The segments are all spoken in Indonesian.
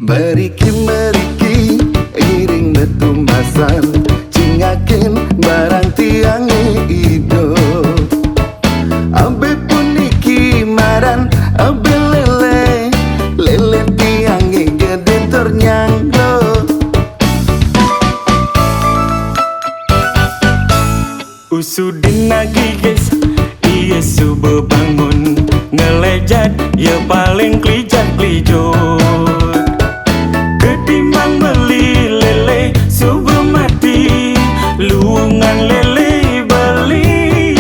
Meriki-meriki iring betumasan cingakin barang tiangi ido abe puniki maran abe lele lele tiangi gede ternyanggo usudin lagi guys iya subuh bangun ngelejat ya paling klijat-klijot ketimbang beli lele subuh mati luungan lele beli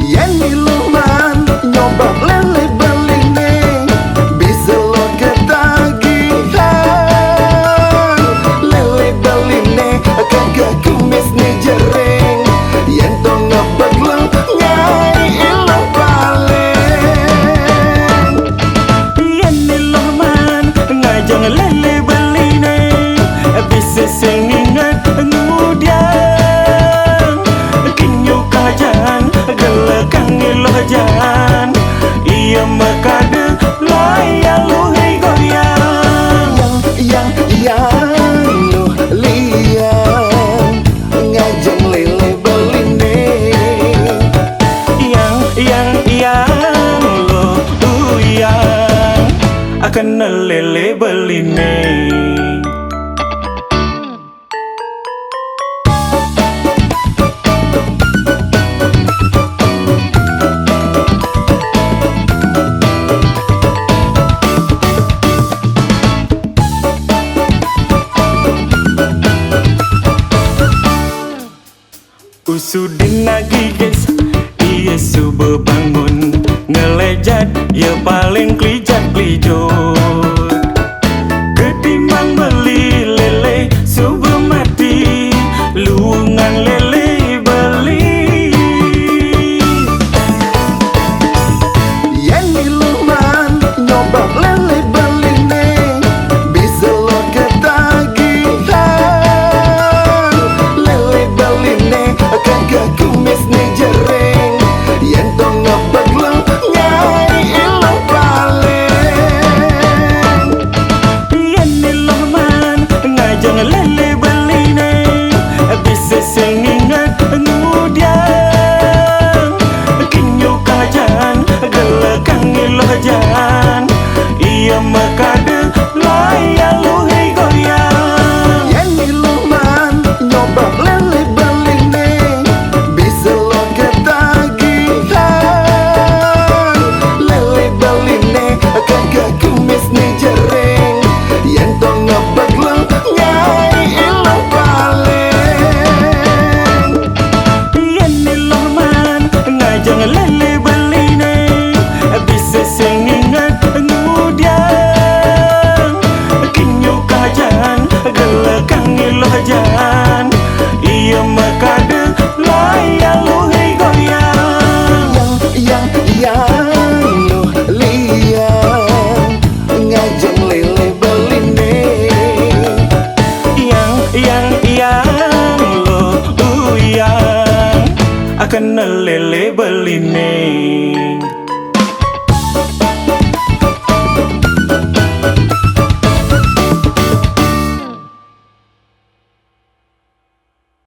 yang iluman nyobak lele beli nih bisa lo ketagihan lele beli nih kagak kumis nih jering yang to ngebak lo ngai ilang paling yang iluman ngajang lele beli nih bisa sengingat kemudian kinyu kajan gelekang ilojan iya makade loya luhai goyang yang lu liang ngajang lele beli nih yang lo uyang akan lele beli nih. Usudin lagi guys iya subuh bangun ngelejat ya paling klijat-klijot ketimbang beli lele subuh mati luungan lele beli yang iluman nyobak lele beli nih bisa lo ketagihan lele beli nih kagak kumis nih jering yang to ngebak lo ngai ilang paling yang iluman ngajang lele beli nih bisa sengingat kemudian kinyu kajan gelekang ilojan iya makade loya luhai goyang yang iluman nyobak lele beli nih bisa lo ketagihan lele beli nih kagak kumis nih jering yang to ngebak lo ngai ilang paling yang iluman ngajang lele beli nih bisa sengingat kemudian kinyu kajan gelekang ilojan iya makade loya luhai goyang yang lu liang ngajang lele beli nih yang lo uyang akan lele beli nih.